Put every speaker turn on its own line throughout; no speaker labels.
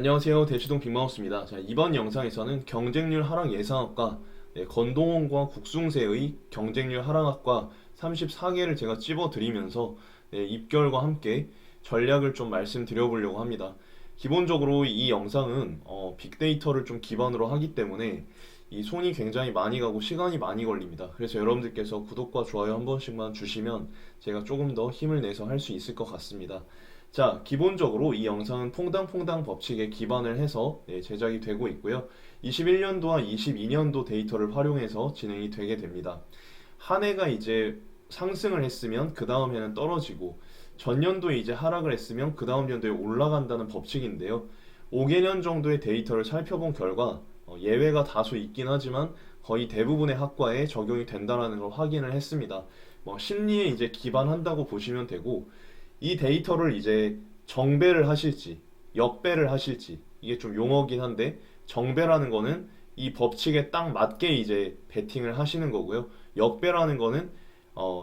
안녕하세요. 대치동 빅마우스입니다. 자, 이번 영상에서는 경쟁률 하락 예상학과 건동원과 국숭세의 경쟁률 하락학과 34개를 제가 찝어드리면서 입결과 함께 전략을 좀 말씀드려보려고 합니다. 기본적으로 이 영상은 빅데이터를 좀 기반으로 하기 때문에 이 손이 굉장히 많이 가고 시간이 많이 걸립니다. 그래서 여러분들께서 구독과 좋아요 한 번씩만 주시면 제가 조금 더 힘을 내서 할 수 있을 것 같습니다. 자, 기본적으로 이 영상은 퐁당퐁당 법칙에 기반을 해서 제작이 되고 있고요. 21년도와 22년도 데이터를 활용해서 진행이 되게 됩니다. 한 해가 이제 상승을 했으면 그 다음 해는 떨어지고 전년도에 이제 하락을 했으면 그 다음 연도에 올라간다는 법칙인데요. 5개년 정도의 데이터를 살펴본 결과 예외가 다수 있긴 하지만 거의 대부분의 학과에 적용이 된다는 걸 확인을 했습니다. 심리에 이제 기반한다고 보시면 되고 이 데이터를 이제 정배를 하실지 역배를 하실지 이게 좀 용어긴 한데 정배라는 거는 이 법칙에 딱 맞게 이제 베팅을 하시는 거고요. 역배라는 거는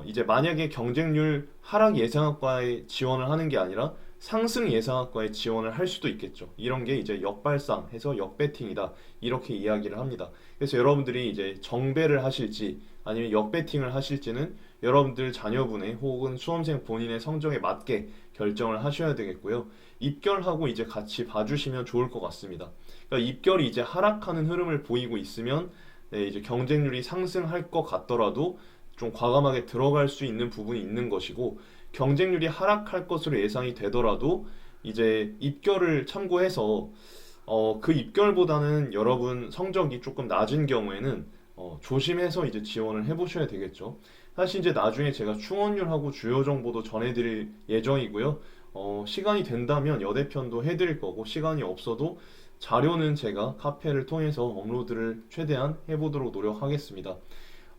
이제 만약에 경쟁률 하락 예상학과에 지원을 하는 게 아니라 상승 예상학과에 지원을 할 수도 있겠죠. 이런 게 이제 역발상 해서 역배팅이다. 이렇게 이야기를 합니다. 그래서 여러분들이 이제 정배를 하실지 아니면 역배팅을 하실지는 여러분들 자녀분의 혹은 수험생 본인의 성적에 맞게 결정을 하셔야 되겠고요. 입결하고 이제 같이 봐주시면 좋을 것 같습니다. 그러니까 입결이 이제 하락하는 흐름을 보이고 있으면 이제 경쟁률이 상승할 것 같더라도 좀 과감하게 들어갈 수 있는 부분이 있는 것이고 경쟁률이 하락할 것으로 예상이 되더라도 이제 입결을 참고해서 그 입결보다는 여러분 성적이 조금 낮은 경우에는 조심해서 이제 지원을 해보셔야 되겠죠. 사실 이제 나중에 제가 충원률하고 주요 정보도 전해드릴 예정이고요. 시간이 된다면 여대편도 해드릴 거고 시간이 없어도 자료는 제가 카페를 통해서 업로드를 최대한 해보도록 노력하겠습니다.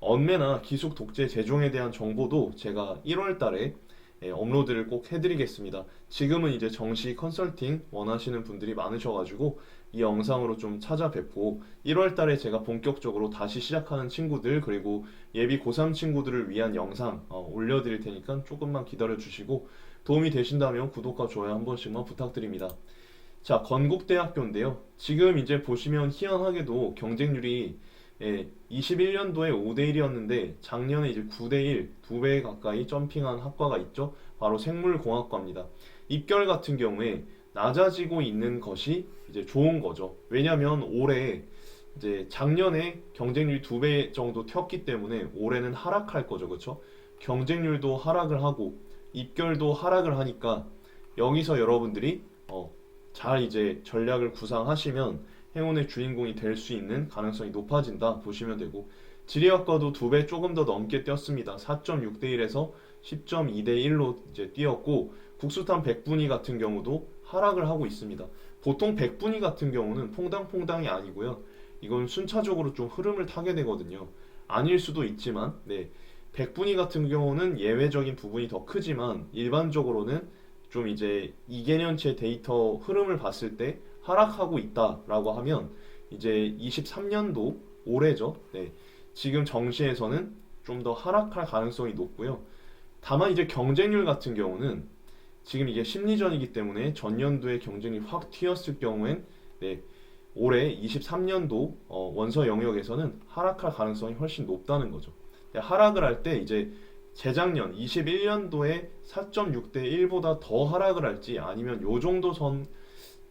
언매나 기숙 독재 제종에 대한 정보도 제가 1월 달에 업로드를 꼭 해드리겠습니다. 지금은 이제 정시 컨설팅 원하시는 분들이 많으셔가지고 이 영상으로 좀 찾아뵙고 1월 달에 제가 본격적으로 다시 시작하는 친구들 그리고 예비 고3 친구들을 위한 영상 올려드릴 테니까 조금만 기다려 주시고 도움이 되신다면 구독과 좋아요 한 번씩만 부탁드립니다. 자, 건국대학교인데요. 지금 이제 보시면 희한하게도 경쟁률이 21년도에 5대1이었는데 작년에 이제 9대1, 2배 가까이 점핑한 학과가 있죠. 바로 생물공학과입니다. 입결 같은 경우에 낮아지고 있는 것이 이제 좋은 거죠. 왜냐하면 올해 이제 작년에 경쟁률이 2배 정도 튀었기 때문에 올해는 하락할 거죠. 그렇죠? 경쟁률도 하락을 하고 입결도 하락을 하니까 여기서 여러분들이 잘 이제 전략을 구상하시면 행운의 주인공이 될 수 있는 가능성이 높아진다 보시면 되고 지리학과도 2배 조금 더 넘게 뛰었습니다. 4.6대 1에서 10.2대 1로 이제 뛰었고 국수탄 백분위 같은 경우도 하락을 하고 있습니다. 보통 백분위 같은 경우는 퐁당퐁당이 아니고요. 이건 순차적으로 좀 흐름을 타게 되거든요. 아닐 수도 있지만 백분위 같은 경우는 예외적인 부분이 더 크지만 일반적으로는 좀 이제 2개년치 데이터 흐름을 봤을 때 하락하고 있다라고 하면 이제 23년도 올해죠. 지금 정시에서는 좀 더 하락할 가능성이 높고요. 다만 이제 경쟁률 같은 경우는 지금 이게 심리전이기 때문에 전년도에 경쟁률이 확 튀었을 경우엔 올해 23년도 원서 영역에서는 하락할 가능성이 훨씬 높다는 거죠. 하락을 할 때 이제 재작년 21년도에 4.6대 1보다 더 하락을 할지 아니면 요 정도 선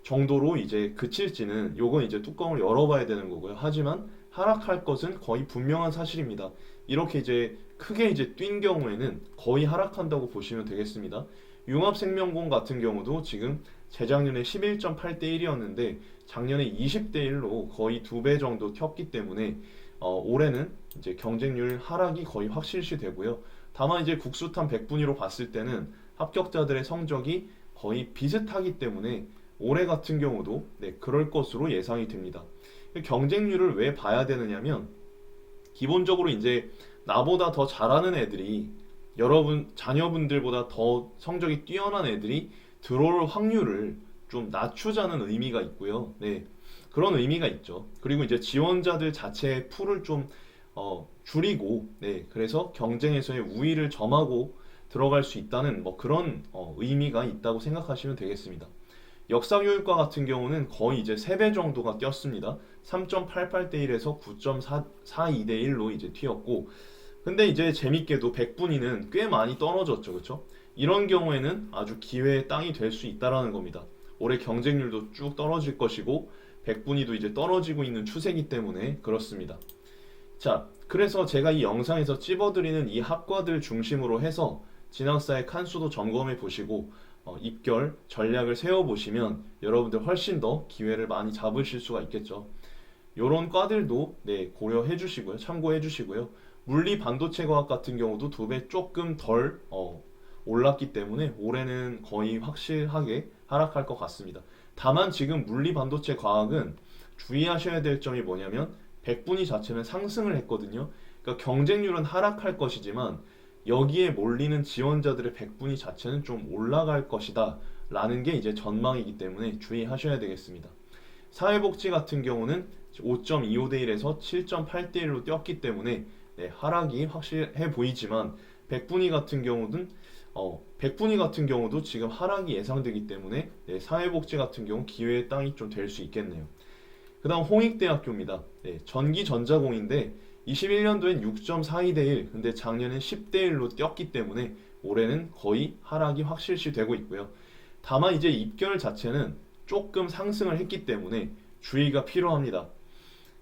정도로 이제 그칠지는 요건 이제 뚜껑을 열어봐야 되는 거고요. 하지만 하락할 것은 거의 분명한 사실입니다. 이렇게 이제 크게 이제 뛴 경우에는 거의 하락한다고 보시면 되겠습니다. 융합생명공 같은 경우도 지금 재작년에 11.8대 1이었는데 작년에 20대 1로 거의 2배 정도 튀었기 때문에 올해는 이제 경쟁률 하락이 거의 확실시 되고요. 다만 이제 국수탄 백분위로 봤을 때는 합격자들의 성적이 거의 비슷하기 때문에 올해 같은 경우도 그럴 것으로 예상이 됩니다. 경쟁률을 왜 봐야 되느냐면 기본적으로 이제 나보다 더 잘하는 애들이 여러분 자녀분들보다 더 성적이 뛰어난 애들이 들어올 확률을 좀 낮추자는 의미가 있고요. 그런 의미가 있죠. 그리고 이제 지원자들 자체의 풀을 좀 줄이고 그래서 경쟁에서의 우위를 점하고 들어갈 수 있다는 뭐 그런 의미가 있다고 생각하시면 되겠습니다. 역사교육과 같은 경우는 거의 이제 3배 정도가 뛰었습니다. 3.88대 1에서 9.42대 1로 이제 튀었고, 근데 이제 재밌게도 백분위는 꽤 많이 떨어졌죠, 그렇죠? 이런 경우에는 아주 기회의 땅이 될 수 있다라는 겁니다. 올해 경쟁률도 쭉 떨어질 것이고 백분위도 이제 떨어지고 있는 추세이기 때문에 그렇습니다. 자, 그래서 제가 이 영상에서 찝어드리는 이 학과들 중심으로 해서 진학사의 칸수도 점검해 보시고 입결 전략을 세워 보시면 여러분들 훨씬 더 기회를 많이 잡으실 수가 있겠죠. 요런 과들도 고려해 주시고요. 참고해 주시고요. 물리 반도체 과학 같은 경우도 2배 조금 덜 올랐기 때문에 올해는 거의 확실하게 하락할 것 같습니다. 다만 지금 물리 반도체 과학은 주의하셔야 될 점이 뭐냐면 백분위 자체는 상승을 했거든요. 그러니까 경쟁률은 하락할 것이지만 여기에 몰리는 지원자들의 백분위 자체는 좀 올라갈 것이다 라는 게 이제 전망이기 때문에 주의하셔야 되겠습니다. 사회복지 같은 경우는 5.25대 1에서 7.8대 1로 뛰었기 때문에 하락이 확실해 보이지만 백분위 같은 경우도 지금 하락이 예상되기 때문에 사회복지 같은 경우 기회의 땅이 좀 될 수 있겠네요. 그 다음 홍익대학교입니다. 전기전자공인데 21년도엔 6.42대 1, 근데 작년엔 10대 1로 뛰었기 때문에 올해는 거의 하락이 확실시 되고 있고요. 다만 이제 입결 자체는 조금 상승을 했기 때문에 주의가 필요합니다.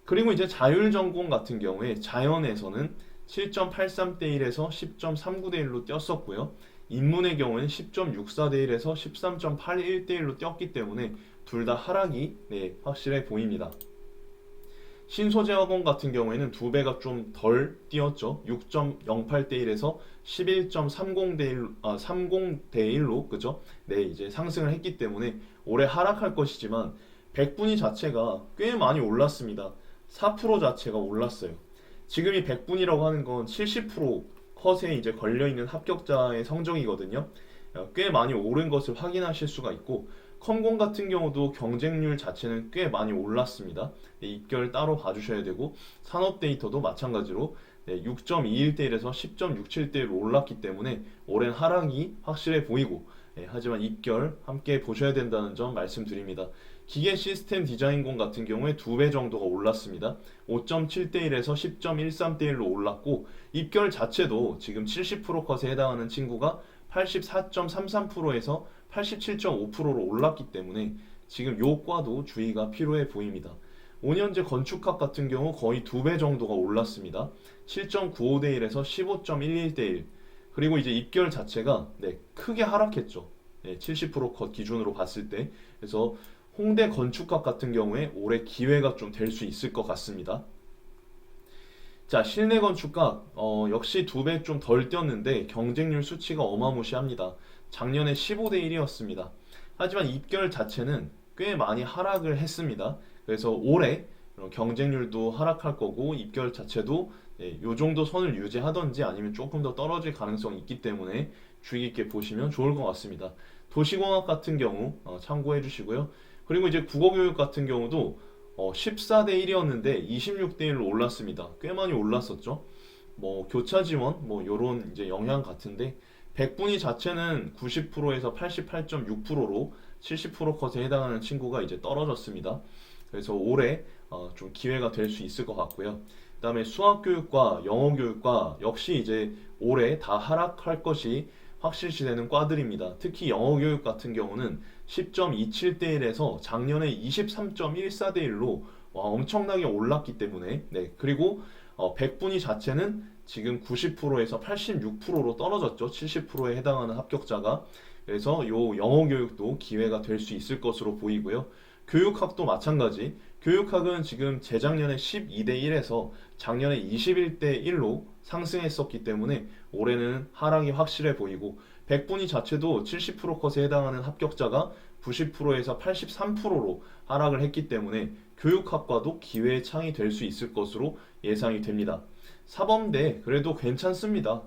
그리고 이제 자율전공 같은 경우에 자연에서는 7.83대 1에서 10.39대 1로 뛰었었고요. 인문의 경우에는 10.64대 1에서 13.81대 1로 뛰었기 때문에 둘 다 하락이 확실해 보입니다. 신소재화공 같은 경우에는 2배가 좀 덜 뛰었죠. 6.08대 1에서 30대 1로 그죠? 이제 상승을 했기 때문에 올해 하락할 것이지만 백분위 자체가 꽤 많이 올랐습니다. 4% 자체가 올랐어요. 지금 이 백분위라고 하는 건 70% 컷에 이제 걸려 있는 합격자의 성적이거든요. 꽤 많이 오른 것을 확인하실 수가 있고 컴공 같은 경우도 경쟁률 자체는 꽤 많이 올랐습니다. 입결 따로 봐주셔야 되고 산업데이터도 마찬가지로 6.21대 1에서 10.67대 1로 올랐기 때문에 올해는 하락이 확실해 보이고 하지만 입결 함께 보셔야 된다는 점 말씀드립니다. 기계 시스템 디자인공 같은 경우에 2배 정도가 올랐습니다. 5.7대 1에서 10.13대 1로 올랐고 입결 자체도 지금 70% 컷에 해당하는 친구가 84.33%에서 87.5%로 올랐기 때문에 지금 요 과도 주의가 필요해 보입니다. 5년제 건축학 같은 경우 거의 2배 정도가 올랐습니다. 7.95대 1에서 15.11대 1. 그리고 이제 입결 자체가 크게 하락했죠. 70%컷 기준으로 봤을 때. 그래서 홍대 건축학 같은 경우에 올해 기회가 좀 될 수 있을 것 같습니다. 자, 실내 건축학 역시 2배 좀 덜 뛰었는데 경쟁률 수치가 어마무시합니다. 작년에 15대 1이었습니다. 하지만 입결 자체는 꽤 많이 하락을 했습니다. 그래서 올해 경쟁률도 하락할 거고 입결 자체도 요 정도 선을 유지하던지 아니면 조금 더 떨어질 가능성이 있기 때문에 주의 깊게 보시면 좋을 것 같습니다. 도시공학 같은 경우 참고해 주시고요. 그리고 이제 국어교육 같은 경우도 14대 1이었는데 26대 1로 올랐습니다. 꽤 많이 올랐었죠. 뭐 교차 지원 요런 이제 영향 같은데 백분위 자체는 90%에서 88.6%로 70% 컷에 해당하는 친구가 이제 떨어졌습니다. 그래서 올해 좀 기회가 될 수 있을 것 같고요. 그다음에 수학교육과 영어교육과 역시 이제 올해 다 하락할 것이 확실시되는 과들입니다. 특히 영어교육 같은 경우는 10.27대 1에서 작년에 23.14대 1로 엄청나게 올랐기 때문에 그리고 백분위 자체는 지금 90%에서 86%로 떨어졌죠. 70%에 해당하는 합격자가. 그래서 요 영어교육도 기회가 될 수 있을 것으로 보이고요. 교육학도 마찬가지. 교육학은 지금 재작년에 12대 1에서 작년에 21대 1로 상승했었기 때문에 올해는 하락이 확실해 보이고 백분위 자체도 70% 컷에 해당하는 합격자가 90%에서 83%로 하락을 했기 때문에 교육학과도 기회의 창이 될 수 있을 것으로 예상이 됩니다. 사범대 그래도 괜찮습니다.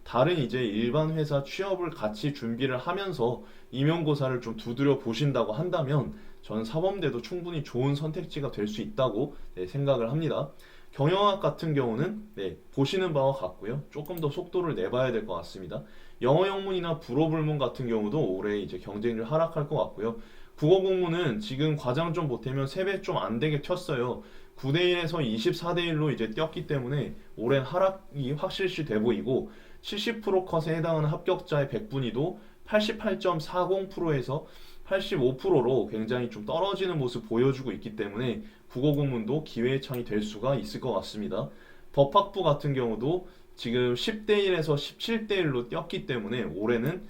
다른 이제 일반 회사 취업을 같이 준비를 하면서 임용고사를 좀 두드려 보신다고 한다면 저는 사범대도 충분히 좋은 선택지가 될 수 있다고 생각을 합니다. 경영학 같은 경우는 보시는 바와 같고요. 조금 더 속도를 내봐야 될 것 같습니다. 영어 영문이나 불어 불문 같은 경우도 올해 이제 경쟁률 하락할 것 같고요. 국어 공무는 지금 과장 좀 보태면 3배 좀 안 되게 쳤어요. 9대1에서 24대1로 이제 뛰었기 때문에 올해는 하락이 확실시 돼 보이고 70% 컷에 해당하는 합격자의 백분위도 88.40%에서 85%로 굉장히 좀 떨어지는 모습 보여주고 있기 때문에 국어 공문도 기회의 창이 될 수가 있을 것 같습니다. 법학부 같은 경우도 지금 10대1에서 17대1로 뛰었기 때문에 올해는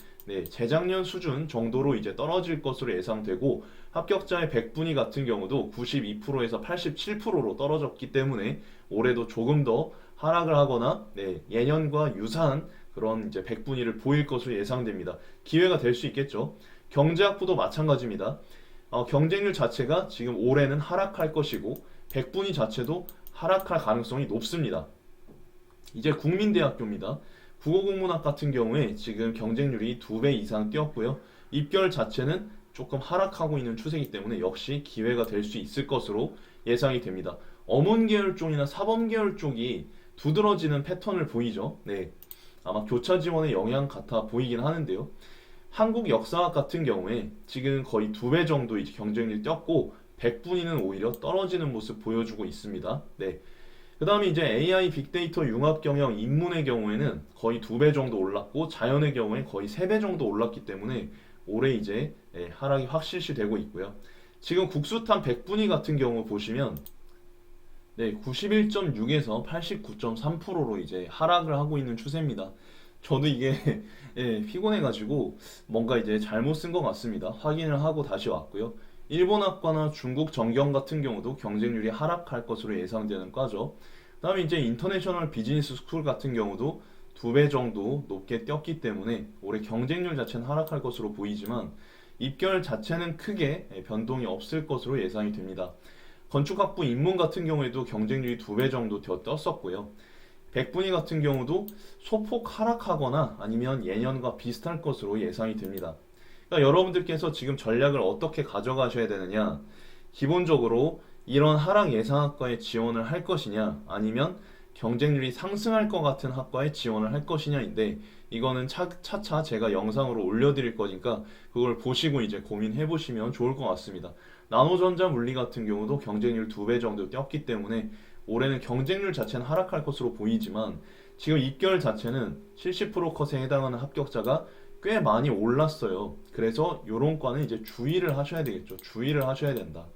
재작년 수준 정도로 이제 떨어질 것으로 예상되고 합격자의 백분위 같은 경우도 92%에서 87%로 떨어졌기 때문에 올해도 조금 더 하락을 하거나 예년과 유사한 그런 이제 백분위를 보일 것으로 예상됩니다. 기회가 될 수 있겠죠. 경제학부도 마찬가지입니다. 경쟁률 자체가 지금 올해는 하락할 것이고 백분위 자체도 하락할 가능성이 높습니다. 이제 국민대학교입니다. 국어국문학 같은 경우에 지금 경쟁률이 2배 이상 뛰었고요. 입결 자체는 조금 하락하고 있는 추세이기 때문에 역시 기회가 될 수 있을 것으로 예상이 됩니다. 어문계열 쪽이나 사범계열 쪽이 두드러지는 패턴을 보이죠. 아마 교차 지원의 영향 같아 보이긴 하는데요. 한국 역사학 같은 경우에 지금 거의 2배 정도 이제 경쟁률 뛰었고 백분위는 오히려 떨어지는 모습 보여주고 있습니다. 그 다음에 이제 AI 빅데이터 융합 경영 인문의 경우에는 거의 2배 정도 올랐고 자연의 경우에 거의 3배 정도 올랐기 때문에 올해 이제 하락이 확실시 되고 있고요. 지금 국수탄 백분위 같은 경우 보시면 91.6에서 89.3%로 이제 하락을 하고 있는 추세입니다. 저도 이게 피곤해가지고 뭔가 이제 잘못 쓴 것 같습니다. 확인을 하고 다시 왔고요. 일본학과나 중국 정경 같은 경우도 경쟁률이 하락할 것으로 예상되는 과죠. 그다음에 이제 인터내셔널 비즈니스 스쿨 같은 경우도 2배 정도 높게 뛰었기 때문에 올해 경쟁률 자체는 하락할 것으로 보이지만 입결 자체는 크게 변동이 없을 것으로 예상이 됩니다. 건축학부 인문 같은 경우에도 경쟁률이 2배 정도 더 떴었고요. 백분위 같은 경우도 소폭 하락하거나 아니면 예년과 비슷할 것으로 예상이 됩니다. 그러니까 여러분들께서 지금 전략을 어떻게 가져가셔야 되느냐, 기본적으로 이런 하락 예상학과에 지원을 할 것이냐 아니면 경쟁률이 상승할 것 같은 학과에 지원을 할 것이냐인데 이거는 차차 제가 영상으로 올려드릴 거니까 그걸 보시고 이제 고민해 보시면 좋을 것 같습니다. 나노전자 물리 같은 경우도 경쟁률 2배 정도 뛰었기 때문에 올해는 경쟁률 자체는 하락할 것으로 보이지만 지금 입결 자체는 70% 컷에 해당하는 합격자가 꽤 많이 올랐어요. 그래서 이런 과는 이제 주의를 하셔야 되겠죠. 주의를 하셔야 된다.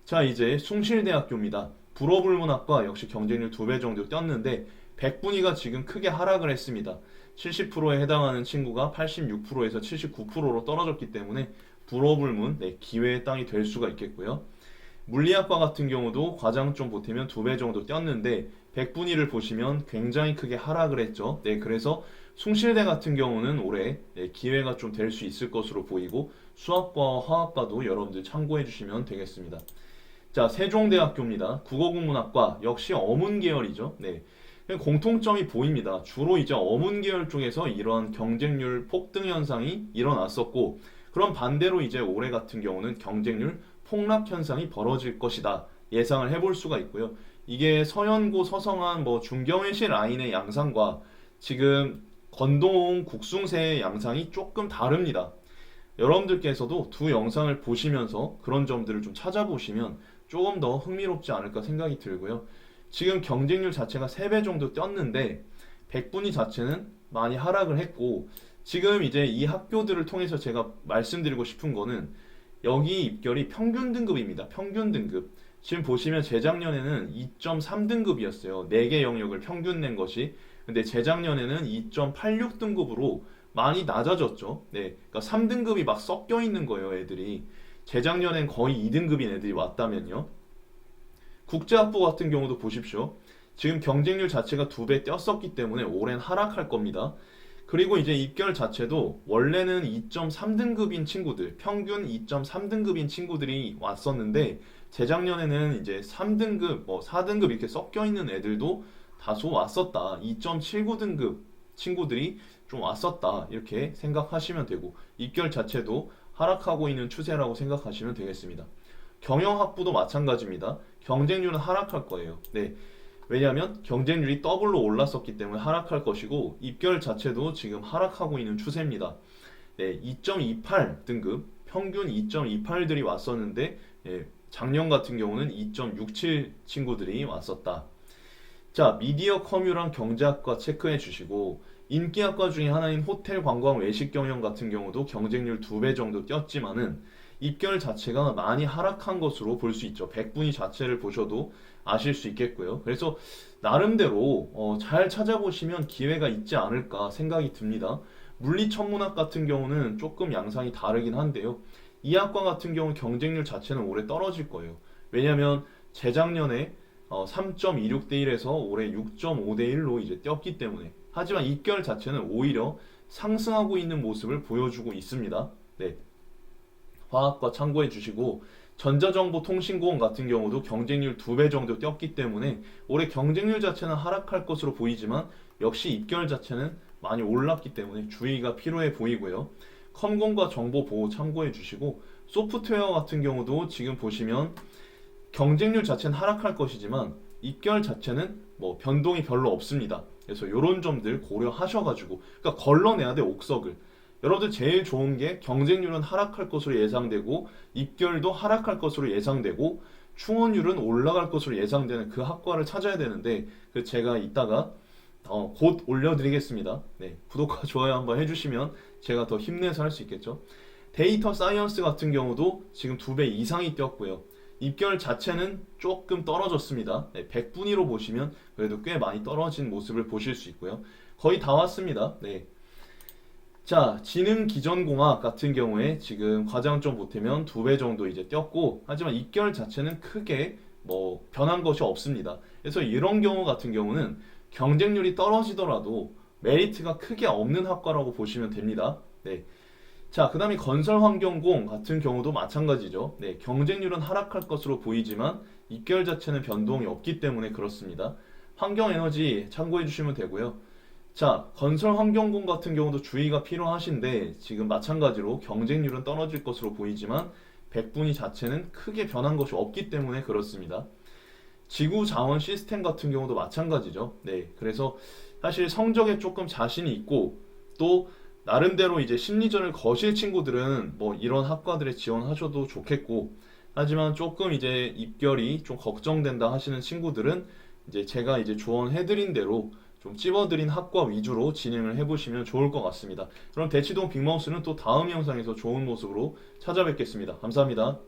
자, 이제 숭실대학교입니다. 불어불문학과 역시 경쟁률 2배 정도 뛰었는데 백분위가 지금 크게 하락을 했습니다. 70%에 해당하는 친구가 86%에서 79%로 떨어졌기 때문에 불어불문 기회의 땅이 될 수가 있겠고요. 물리학과 같은 경우도 과장 좀 보태면 2배 정도 뛰었는데 백분위를 보시면 굉장히 크게 하락을 했죠. 그래서 숭실대 같은 경우는 올해 기회가 좀 될 수 있을 것으로 보이고 수학과와 화학과도 여러분들 참고해 주시면 되겠습니다. 자, 세종대학교입니다. 국어국문학과 역시 어문 계열이죠. 공통점이 보입니다. 주로 이제 어문 계열 쪽에서 이런 경쟁률 폭등 현상이 일어났었고, 그럼 반대로 이제 올해 같은 경우는 경쟁률 폭락 현상이 벌어질 것이다 예상을 해볼 수가 있고요. 이게 서연고, 서성한, 중경외시 라인의 양상과 지금 건동, 국숭세의 양상이 조금 다릅니다. 여러분들께서도 두 영상을 보시면서 그런 점들을 좀 찾아보시면 조금 더 흥미롭지 않을까 생각이 들고요. 지금 경쟁률 자체가 3배 정도 뛰었는데 백분위 자체는 많이 하락을 했고, 지금 이제 이 학교들을 통해서 제가 말씀드리고 싶은 거는 여기 입결이 평균 등급입니다. 평균 등급. 지금 보시면 재작년에는 2.3등급이었어요. 4개 영역을 평균 낸 것이. 근데 재작년에는 2.86등급으로 많이 낮아졌죠. 그러니까 3등급이 막 섞여 있는 거예요, 애들이. 재작년엔 거의 2등급인 애들이 왔다면요. 국제학부 같은 경우도 보십시오. 지금 경쟁률 자체가 2배 뛰었었기 때문에 올해는 하락할 겁니다. 그리고 이제 입결 자체도 원래는 2.3등급인 친구들, 평균 2.3등급인 친구들이 왔었는데 재작년에는 이제 3등급, 4등급 이렇게 섞여 있는 애들도 다소 왔었다. 2.79등급 친구들이 좀 왔었다. 이렇게 생각하시면 되고 입결 자체도 하락하고 있는 추세라고 생각하시면 되겠습니다. 경영학부도 마찬가지입니다. 경쟁률은 하락할 거예요. 왜냐하면 경쟁률이 더블로 올랐었기 때문에 하락할 것이고 입결 자체도 지금 하락하고 있는 추세입니다. 2.28등급 평균 2.28들이 왔었는데 작년 같은 경우는 2.67 친구들이 왔었다. 자, 미디어 커뮤랑 경제학과 체크해 주시고 인기학과 중에 하나인 호텔 관광 외식 경영 같은 경우도 경쟁률 2배 정도 뛰었지만은 입결 자체가 많이 하락한 것으로 볼 수 있죠. 100분위 자체를 보셔도 아실 수 있겠고요. 그래서 나름대로 잘 찾아보시면 기회가 있지 않을까 생각이 듭니다. 물리천문학 같은 경우는 조금 양상이 다르긴 한데요. 이 학과 같은 경우 경쟁률 자체는 올해 떨어질 거예요. 왜냐하면 재작년에 3.26대 1에서 올해 6.5대 1로 이제 뛰었기 때문에. 하지만 입결 자체는 오히려 상승하고 있는 모습을 보여주고 있습니다. 네, 화학과 참고해 주시고 전자정보통신공학 같은 경우도 경쟁률 2배 정도 뛰었기 때문에 올해 경쟁률 자체는 하락할 것으로 보이지만 역시 입결 자체는 많이 올랐기 때문에 주의가 필요해 보이고요. 컴공과 정보보호 참고해 주시고 소프트웨어 같은 경우도 지금 보시면 경쟁률 자체는 하락할 것이지만 입결 자체는 뭐 변동이 별로 없습니다. 그래서 이런 점들 고려하셔가지고 그러니까 걸러내야 돼 옥석을. 여러분들 제일 좋은 게 경쟁률은 하락할 것으로 예상되고 입결도 하락할 것으로 예상되고 충원율은 올라갈 것으로 예상되는 그 학과를 찾아야 되는데 그 제가 이따가 곧 올려드리겠습니다. 네, 구독과 좋아요 한번 해주시면 제가 더 힘내서 할 수 있겠죠. 데이터 사이언스 같은 경우도 지금 2배 이상이 뛰었고요. 입결 자체는 조금 떨어졌습니다. 네, 100분위로 보시면 그래도 꽤 많이 떨어진 모습을 보실 수 있고요. 거의 다 왔습니다. 네. 자, 지능기전공학 같은 경우에 지금 과장점 보태면 2배 정도 이제 뛰었고, 하지만 입결 자체는 크게 뭐 변한 것이 없습니다. 그래서 이런 경우 같은 경우는 경쟁률이 떨어지더라도 메리트가 크게 없는 학과라고 보시면 됩니다. 네. 자, 그 다음에 건설환경공 같은 경우도 마찬가지죠. 네, 경쟁률은 하락할 것으로 보이지만 입결 자체는 변동이 없기 때문에 그렇습니다. 환경에너지 참고해 주시면 되고요. 자, 건설환경공 같은 경우도 주의가 필요하신데 지금 마찬가지로 경쟁률은 떨어질 것으로 보이지만 백분위 자체는 크게 변한 것이 없기 때문에 그렇습니다. 지구자원 시스템 같은 경우도 마찬가지죠. 네, 그래서 사실 성적에 조금 자신이 있고 또 나름대로 이제 심리전을 거실 친구들은 뭐 이런 학과들에 지원하셔도 좋겠고 하지만 조금 이제 입결이 좀 걱정된다 하시는 친구들은 이제 제가 이제 조언해드린 대로 좀 찝어드린 학과 위주로 진행을 해보시면 좋을 것 같습니다. 그럼 대치동 빅마우스는 또 다음 영상에서 좋은 모습으로 찾아뵙겠습니다. 감사합니다.